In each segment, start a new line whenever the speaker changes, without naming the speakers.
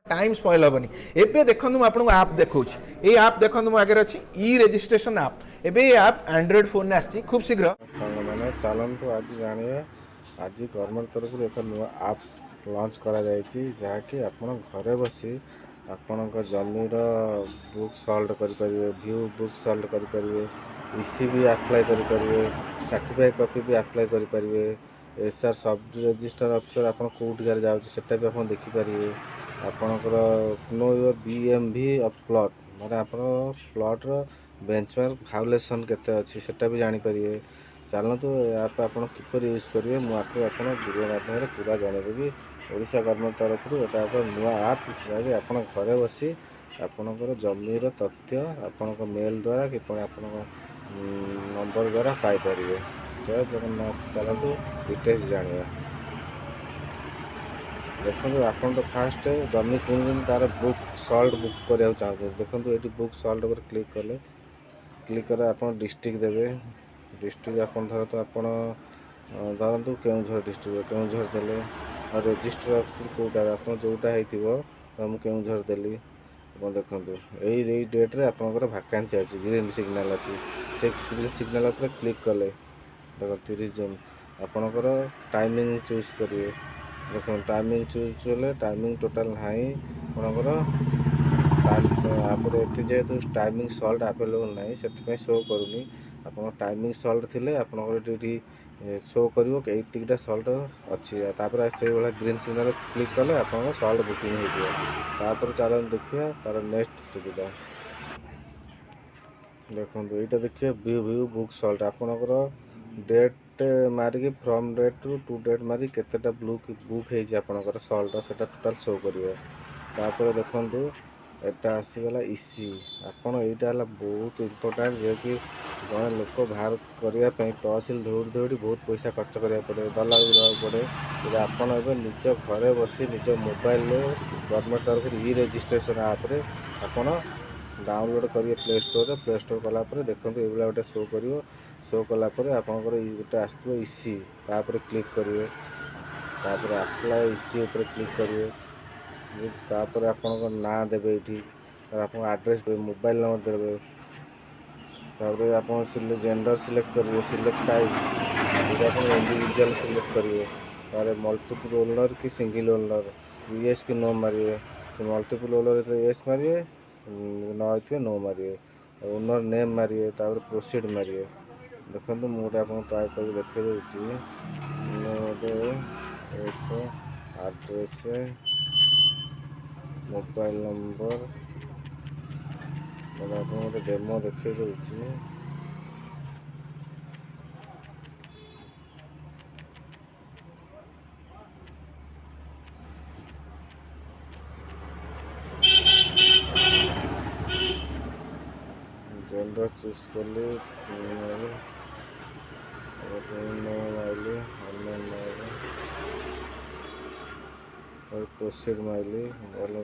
Time spoil हेनी एबे देखो आपको आप देखा ये आप देखो मो आगे अच्छी ई रेजिस्ट्रेशन आप एबे आप एंड्रॉइड फोन में आसी खूब शीघ्र
मैंने चलतु आज जानिए आज गवर्नमेंट तरफ एक नुआ आप लॉन्च करा जहाँकि आप घरे बसी आपण जमीर बुक सल्ट करेंगे व्यू बुक सल्ट करेंगे इसी भी आप्लाय करेंगे सर्टिफाइड कॉपी भी आप्लाय करेंगे एसआर सब रजिस्टर अफिसर आप कौटिकार जाटा भी आप देखिपारे आपणकर नो योर बीएमवी ऑफ प्लॉट माने आप प्लॉट्र बेंचमार्क भाउलेसन केते अच्छी सेटा भी जानीपारे चलतु आप किपर यूज करेंगे मुझे आपको वीडियो माध्यम पूरा जनईदेवी ओडिशा गवर्नमेंट तरफ एक नुआ आप आप घरे बसी आपणकर जमीर तथ्य आपण मेल द्वारा कि आप नंबर द्वारा पाइपर जय जगन्नाथ चलतु डिटेल्स जाना देखो आप तो फास्ट जमी किणुन तार बुक सल्ट बुक करने चाहते देखो ये बुक सल्ट पर क्लिक कर आप डिस्ट्रिक्ट देवे डिस्ट्रिक्ट आप धर तो आप धरतु केउझर डिस्ट्रिक्ट केउझर देले और रजिस्टर ऑफिस कौटा आप जोटा हो मुझे केउझर देली आप देखो यही डेट्रे आपंकर भैकेंसी अच्छी ग्रीन सिग्नाल अच्छी से ग्रीन सिग्नाल पर क्लिक कले देखो 30 जून आपणकर टाइमिंग चूज करेंगे देखो टाइमिंग चूज कले टाइमिंग टोटाल हाई आपणकर आप जेहेतु टाइमिंग सल्ट आवेलेबल ना से शो करूनी आप टाइमिंग सल्ट थे आपंकर शो कर सल्ट अच्छी से भाई ग्रीन सिग्नल क्लिक कले आप सल्ट बुकिंग हो चल देखिए तार नेक्स्ट सुविधा देखो यहाँ देखिए व्यू व्यू बुक सल्ट आपणकर डेट मारिक फ्रॉम डेट रु टू डेट मारिक केतेटा बुक होकर सल्ट से टोटाल शो करेंगे देखु एटा आसीगला इसी आपड़ यहाँ बहुत इम्पोर्टाट जे कि जड़े लोक बाहर करने तहसिल दौड़ी दौड़ी बहुत पैसा खर्च करा पड़े दलाल देवाक पड़े ये आपड़ ए निज घरे बसी निज मोबाइल गवर्नमेंट तरफ ई रेजिस्ट्रेशन आप्रे आपड़ डाउनलोड करेंगे प्ले स्टोर कलापर देखो ये गोटे शो कलापर आपंकर गोटे आसो इसी तापर क्लिक करेंगे तापर अप्लाई इसी उपर क्लिक करेंगे तापर आपंकर ना देवे ये आप एड्रेस देवे मोबाइल नंबर देवे तापर आप जेंडर सिलेक्ट करेंगे सिलेक्ट टाइप ये आप इंडिविजुअल सिलेक्ट करेंगे तार मल्टीपल ओनर कि सिंगल ओनर येस कि नो मारिए मल्टीपल ओनर येस मारिए न नो मारिए ओनर नेम मारिए तापर प्रोसीड मारिए देखो मुझे आप ट्राए कर देखे एड्रेस मोबाइल नंबर मैंने आप गोटे डेमो देखे दूसरी जेंडर चूज कली माइली प्रोसीड माइली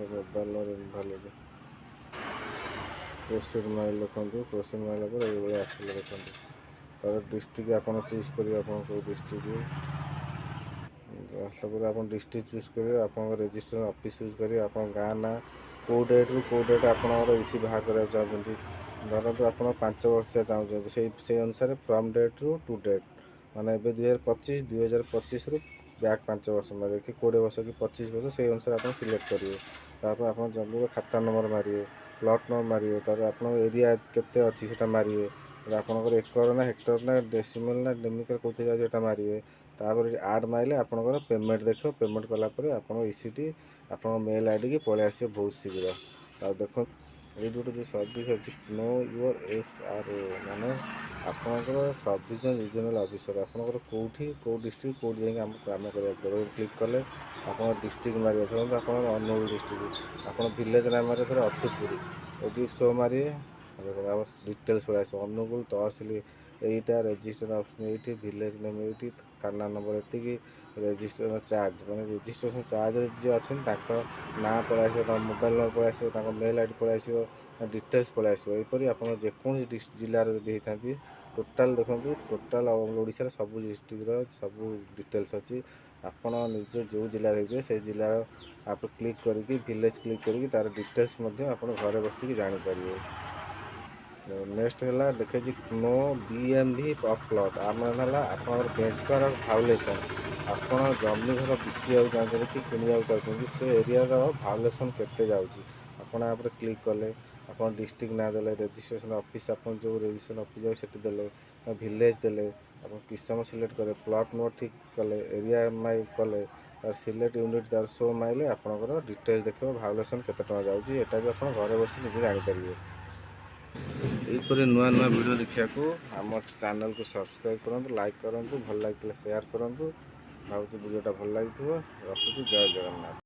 मोबाइल इनभालिड प्रोसीड माइल देखो प्रोसीड माइल पर ये आसिले देखो तार डिस्ट्रिक्ट आप चूज करेंगे आप डिस्ट्रिक्ट आसला आप डिस्ट्रिक्ट चूज करेंगे आप रजिस्ट्रेशन ऑफिस चूज करेंगे आप गाँ ना कौ डेट रु कौ डेट आप इसी बाहर करा चाहते धरतु आप 5 वर्ष चाहते से अनुसार फ्रॉम डेट रु टू डेट माने 2025 रु बैक 5 वर्ष मारे कि 20 वर्ष कि 25 वर्ष से अनुसार आप सिलेक्ट करेंगे तापर आप जमीन खाता नंबर मारिए प्लॉट नंबर मारिए तापर आप एरिया केते अच्छी से मारिए आपंकर एकर ना हेक्टर ना डेसिमल ना डेमिकल कौन जाए मारिए तापर आड मारे आपंकर पेमेंट देखो पेमेंट कलापर आप इसीटी आप मेल आईडी की पलि आस बहुत शीघ्र देखो ये गोटे जो सर्विस अच्छी नो योर SRO माने आपंकर सब डिविजन रीजनल ऑफिसर आपंकर कौटी कौ डिस्ट्रिक्ट कौटी जाए काम करा क्लिक कले आप डिस्ट्रिक्ट मारे धरते आप अनुगुल डिस्ट्रिक्ट आप विलेज नाम मारे थे अछुतपुर ये शो मारे डिटेल्स पड़ा आस अनुगुल तहसिल यहीटा रेजिस्ट्रेशन ऑप्शन ये विलेज नेम ये थाना नंबर ये रेजिस्ट्रेशन चार्ज मैंने रेजिस्ट्रेशन चार्ज जो अच्छे ना पलि आस मोबाइल नंबर पलि आस मेल आईडी पलि आस डिटेल्स पलि आस यहपरी आप जेकोसी जिले होता टोटाल देखो टोटाल ओडिशा सब डिस्ट्रिक्टर सब डिटेल्स अच्छी ଆପଣ ନିଜ ଯେଉଁ ଜିଲ୍ଲାରେ ହେଇଥିବେ ସେଇ ଜିଲ୍ଲାର ଆପଣ କ୍ଲିକ୍ କରିକି ଭିଲେଜ୍ କ୍ଲିକ୍ କରିକି ତାର ଡିଟେଲ୍ସ ମଧ୍ୟ ଆପଣ ଘରେ ବସିକି ଜାଣିପାରିବେ। ନେକ୍ସଟ ହେଲା ଦେଖେଇଛି नो BMV ଅଫ୍ ପ୍ଲଟ୍। ଆମର ହେଲା ଆପଣଙ୍କର ବେଞ୍ଚମାର୍କ ଅଫ୍ ଭାଉଲେସନ୍। ଆପଣ ଜମି ଘର ବିକିବାକୁ ଚାହୁଁଛନ୍ତି କି କିଣିବାକୁ ଚାହୁଁଛନ୍ତି ସେ ଏରିଆର ଭାଉଲେସନ୍ କେତେ ଯାଉଛି ଆପଣ ୟା ଉପରେ କ୍ଲିକ୍ କଲେ ଆପଣ ଡିଷ୍ଟ୍ରିକ୍ଟ ନାଁ ଦେଲେ, ରେଜିଷ୍ଟ୍ରେସନ୍ ଅଫିସ୍ ଆପଣ ଯେଉଁ ରେଜିଷ୍ଟ୍ରେସନ୍ ଅଫିସ୍ ଯାଉ ସେଠି ଦେଲେ, ଭିଲେଜ୍ ଦେଲେ, ଆପଣ କିସମ ସିଲେକ୍ଟ କଲେ, ପ୍ଲଟ୍ ନମ୍ବର ଠିକ୍ କଲେ, ଏରିଆ ମାଇ କଲେ, ତାର ସିଲେକ୍ଟ ୟୁନିଟ୍ ତାର ଶୋ ମାଇଲେ ଆପଣଙ୍କର ଡିଟେଲ୍ ଦେଖିବ ଭାଉଲେସନ୍ କେତେ ଟଙ୍କା ଯାଉଛି। ଏଟା ବି ଆପଣ ଘରେ ବସି ନିଜେ ଜାଣିପାରିବେ। ଏହିପରି ନୂଆ ନୂଆ ଭିଡ଼ିଓ ଦେଖିବାକୁ ଆମ ଚ୍ୟାନେଲକୁ ସବସ୍କ୍ରାଇବ୍ କରନ୍ତୁ, ଲାଇକ୍ କରନ୍ତୁ, ଭଲ ଲାଗିଥିଲେ ସେୟାର କରନ୍ତୁ। ଭାବୁଛି ଭିଡ଼ିଓଟା ଭଲ ଲାଗିଥିବ। ରଖୁଛି, ଜୟ ଜଗନ୍ନାଥ।